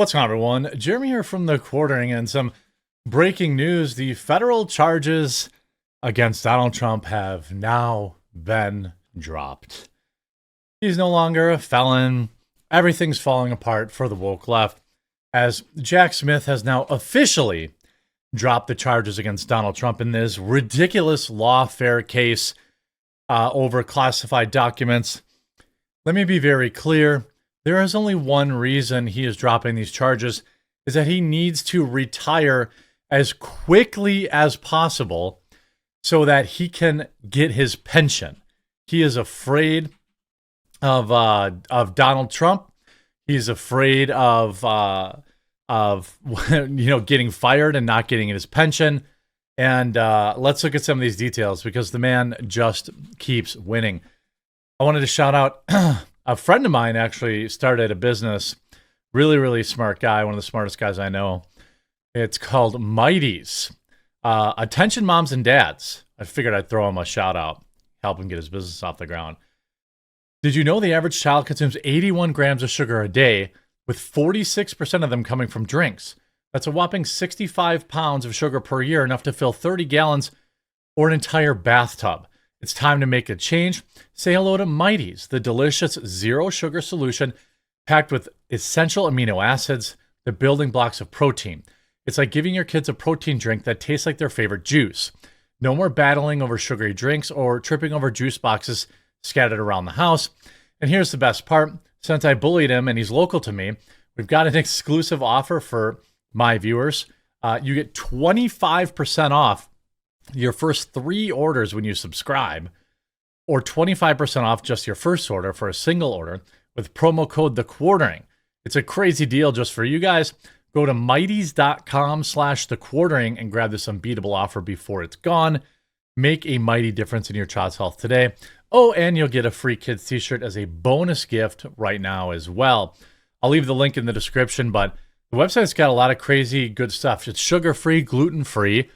What's going on, everyone? Jeremy here from The Quartering, and some breaking news. The federal charges against Donald Trump have now been dropped. He's no longer a felon. Everything's falling apart for the woke left, as Jack Smith has now officially dropped the charges against Donald Trump in this ridiculous lawfare case over classified documents. Let me be very clear. There is only one reason he is dropping these charges, is that he needs to retire as quickly as possible so that he can get his pension. He is afraid of Donald Trump. He's afraid of getting fired and not getting his pension. And let's look at some of these details, because the man just keeps winning. I wanted to shout out a friend of mine actually started a business. Really, really smart guy. One of the smartest guys I know. It's called Mighty's. Attention moms and dads. I figured I'd throw him a shout out, help him get his business off the ground. Did you know the average child consumes 81 grams of sugar a day, with 46% of them coming from drinks? That's a whopping 65 pounds of sugar per year, enough to fill 30 gallons or an entire bathtub. It's time to make a change. Say hello to Mighty's, the delicious zero sugar solution packed with essential amino acids, the building blocks of protein. It's like giving your kids a protein drink that tastes like their favorite juice. No more battling over sugary drinks or tripping over juice boxes scattered around the house. And here's the best part. Since I bullied him and he's local to me, we've got an exclusive offer for my viewers. You get 25% off your first 3 orders when you subscribe, or 25% off just your first order for a single order with promo code The Quartering. It's a crazy deal just for you guys. Go to Mighty's.com/thequartering and grab this unbeatable offer before it's gone. Make a mighty difference in your child's health today. Oh, and you'll get a free kids t-shirt as a bonus gift right now as well. I'll leave the link in the description, but the website's got a lot of crazy good stuff. It's sugar-free, gluten-free,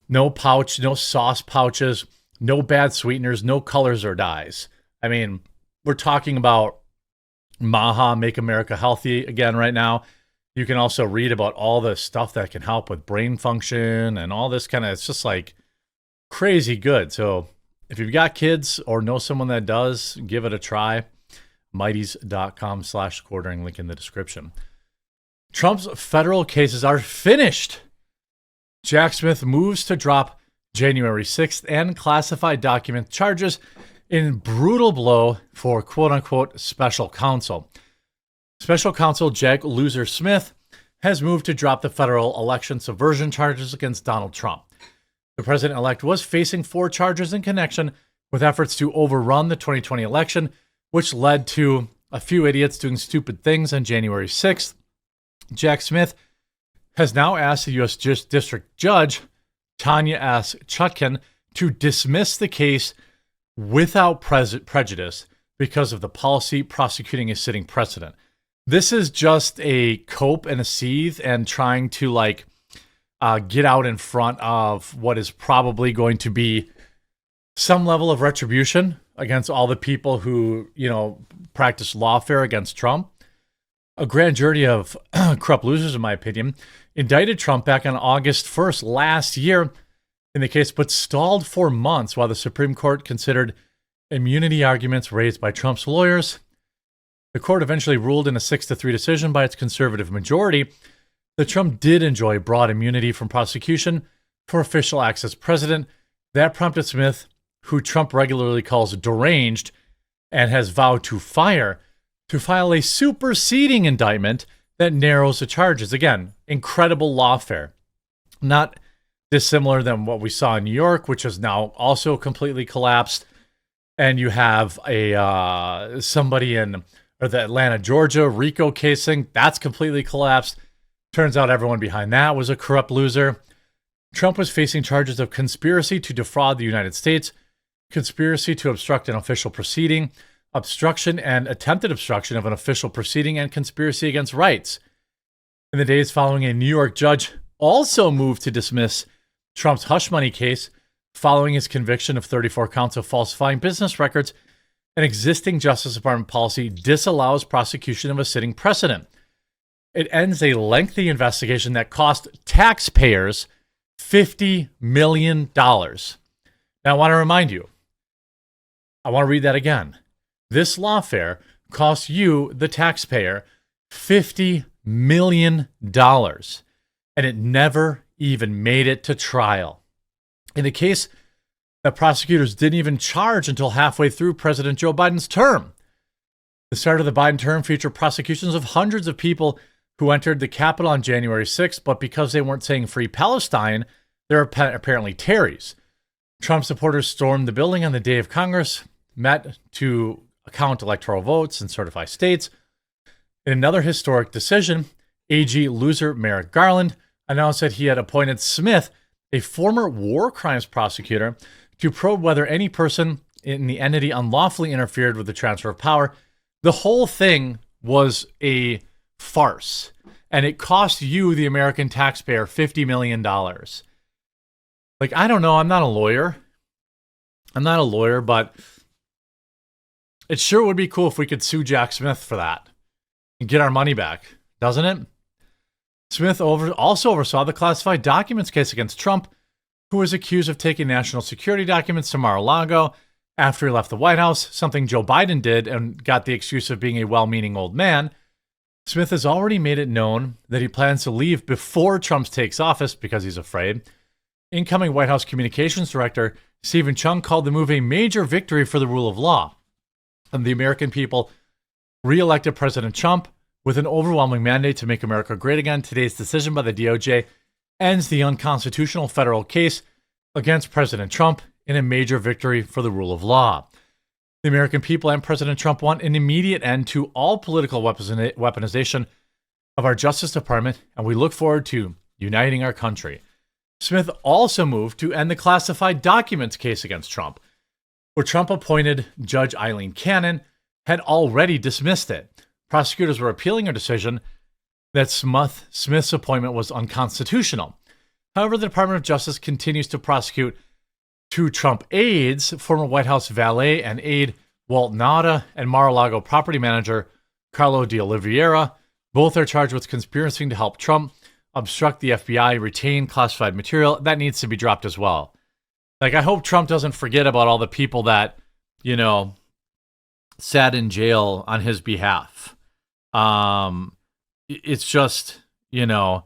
no pouch, no sauce pouches, no bad sweeteners, no colors or dyes. I mean, we're talking about Maha, Make America Healthy again right now. You can also read about all the stuff that can help with brain function and all this kind of, it's just like crazy good. So if you've got kids or know someone that does, give it a try. Mighty's.com/quartering, link in the description. Trump's federal cases are finished. Jack Smith moves to drop January 6th and classified document charges in brutal blow for quote-unquote special counsel. Special counsel Jack Loser Smith has moved to drop the federal election subversion charges against Donald Trump. The president-elect was facing 4 charges in connection with efforts to overrun the 2020 election, which led to a few idiots doing stupid things on January 6th. Jack Smith has now asked the U.S. District Judge, Tanya S. Chutkan, to dismiss the case without prejudice because of the policy prosecuting a sitting precedent. This is just a cope and a seethe and trying to get out in front of what is probably going to be some level of retribution against all the people who, practice lawfare against Trump. A grand jury of corrupt losers, in my opinion, indicted Trump back on August 1st last year in the case, but stalled for months while the Supreme Court considered immunity arguments raised by Trump's lawyers. The court eventually ruled in a 6-3 decision by its conservative majority that Trump did enjoy broad immunity from prosecution for official acts as president. That prompted Smith, who Trump regularly calls deranged and has vowed to fire, to file a superseding indictment that narrows the charges. Again, incredible lawfare. Not dissimilar than what we saw in New York, which has now also completely collapsed. And you have somebody in the Atlanta, Georgia, RICO casing. That's completely collapsed. Turns out everyone behind that was a corrupt loser. Trump was facing charges of conspiracy to defraud the United States, conspiracy to obstruct an official proceeding, obstruction and attempted obstruction of an official proceeding, and conspiracy against rights. In the days following, a New York judge also moved to dismiss Trump's hush money case following his conviction of 34 counts of falsifying business records. An existing Justice Department policy disallows prosecution of a sitting precedent. It ends a lengthy investigation that cost taxpayers $50 million. Now, I want to remind you, I want to read that again. This lawfare cost you, the taxpayer, $50 million, and it never even made it to trial. In a case that prosecutors didn't even charge until halfway through President Joe Biden's term. The start of the Biden term featured prosecutions of hundreds of people who entered the Capitol on January 6th, but because they weren't saying Free Palestine, they're apparently Terry's. Trump supporters stormed the building on the day of Congress, met to count electoral votes and certify states. In another historic decision, AG loser Merrick Garland announced that he had appointed Smith, a former war crimes prosecutor, to probe whether any person in the entity unlawfully interfered with the transfer of power. The whole thing was a farce, and it cost you, the American taxpayer, $50 million. Like, I don't know. I'm not a lawyer, but it sure would be cool if we could sue Jack Smith for that and get our money back, doesn't it? Smith also oversaw the classified documents case against Trump, who was accused of taking national security documents to Mar-a-Lago after he left the White House, something Joe Biden did and got the excuse of being a well-meaning old man. Smith has already made it known that he plans to leave before Trump takes office because he's afraid. Incoming White House Communications Director Stephen Chung called the move a major victory for the rule of law. And the American people re-elected President Trump with an overwhelming mandate to make America great again. Today's decision by the DOJ ends the unconstitutional federal case against President Trump in a major victory for the rule of law. The American people and President Trump want an immediate end to all political weaponization of our Justice Department, and we look forward to uniting our country. Smith also moved to end the classified documents case against Trump, where Trump appointed Judge Eileen Cannon had already dismissed it. Prosecutors were appealing a decision that Smith's appointment was unconstitutional. However, the Department of Justice continues to prosecute two Trump aides, former White House valet and aide Walt Nauta and Mar-a-Lago property manager Carlo D'Oliveira. Both are charged with conspiring to help Trump obstruct the FBI, retain classified material. That needs to be dropped as well. Like, I hope Trump doesn't forget about all the people that, sat in jail on his behalf. It's just, the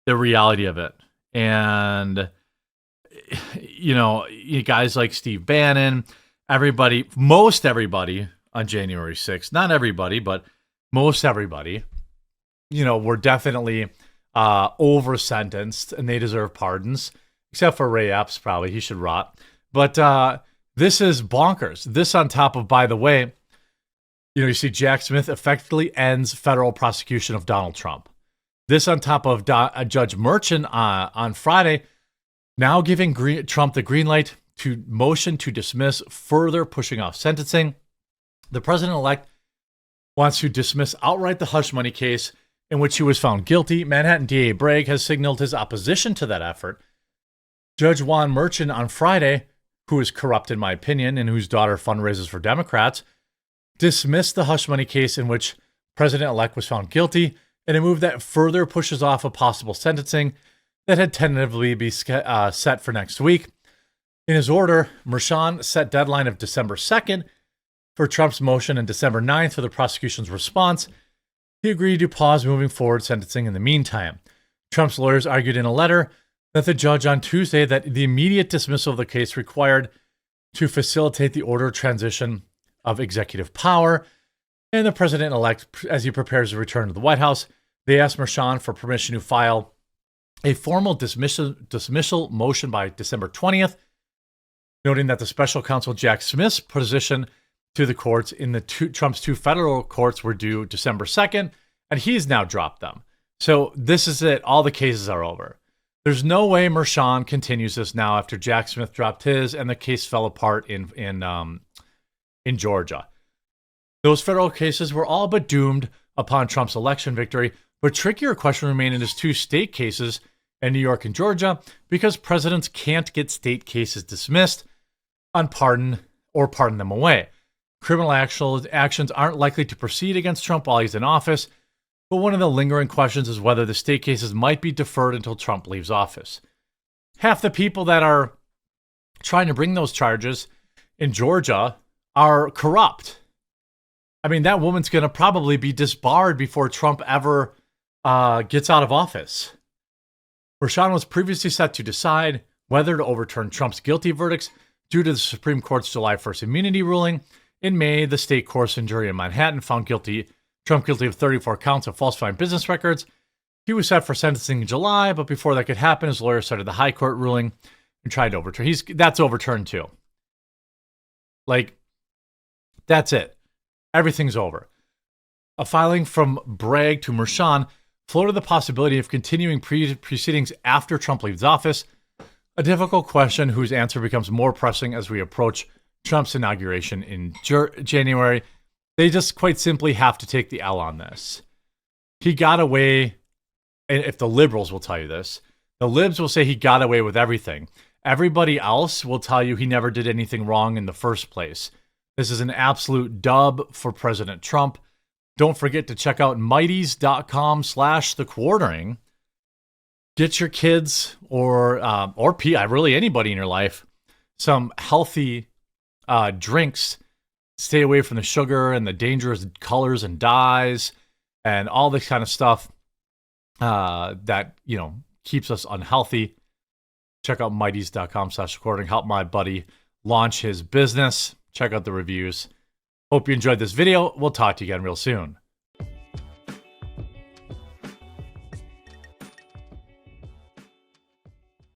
reality of it. And, you guys like Steve Bannon, most everybody on January 6th, not everybody, but most everybody, were definitely over-sentenced and they deserve pardons, except for Ray Epps, probably. He should rot. But this is bonkers. This on top of, by the way, you see Jack Smith effectively ends federal prosecution of Donald Trump. This on top of Judge Merchan on Friday, now giving Trump the green light to motion to dismiss, further pushing off sentencing. The president-elect wants to dismiss outright the hush money case in which he was found guilty. Manhattan DA Bragg has signaled his opposition to that effort. Judge Juan Merchan on Friday, who is corrupt in my opinion and whose daughter fundraises for Democrats, dismissed the hush money case in which President-elect was found guilty in a move that further pushes off a possible sentencing that had tentatively be set for next week. In his order, Merchan set deadline of December 2nd for Trump's motion and December 9th for the prosecution's response. He agreed to pause moving forward sentencing in the meantime. Trump's lawyers argued in a letter that the judge on Tuesday that the immediate dismissal of the case required to facilitate the order transition of executive power and the president-elect as he prepares to return to the White House. They asked Merchan for permission to file a formal dismissal motion by December 20th, noting that the special counsel Jack Smith's position to the courts in Trump's two federal courts were due December 2nd, and he's now dropped them. So this is it. All the cases are over. There's no way Merchan continues this now after Jack Smith dropped his and the case fell apart in Georgia. Those federal cases were all but doomed upon Trump's election victory, but trickier question remained in his two state cases in New York and Georgia because presidents can't get state cases dismissed on pardon or pardon them away. Criminal actions aren't likely to proceed against Trump while he's in office, But one of the lingering questions is whether the state cases might be deferred until Trump leaves office. Half the people that are trying to bring those charges in Georgia are corrupt. I mean, that woman's going to probably be disbarred before Trump ever gets out of office. Merchan was previously set to decide whether to overturn Trump's guilty verdicts due to the Supreme Court's July 1st immunity ruling. In May, the state courts and jury in Manhattan found Trump guilty of 34 counts of falsifying business records. He was set for sentencing in July, but before that could happen, his lawyer cited the high court ruling and tried to overturn. That's overturned too. Like, that's it. Everything's over. A filing from Bragg to Merchan floated the possibility of continuing proceedings after Trump leaves office, a difficult question whose answer becomes more pressing as we approach Trump's inauguration in January. They just quite simply have to take the L on this. He got away, and if the liberals will tell you this, the libs will say he got away with everything. Everybody else will tell you he never did anything wrong in the first place. This is an absolute dub for President Trump. Don't forget to check out mighties.com/thequartering. Get your kids or really anybody in your life some healthy drinks. Stay away from the sugar and the dangerous colors and dyes and all this kind of stuff that, keeps us unhealthy. Check out mighties.com/recording. Help my buddy launch his business. Check out the reviews. Hope you enjoyed this video. We'll talk to you again real soon.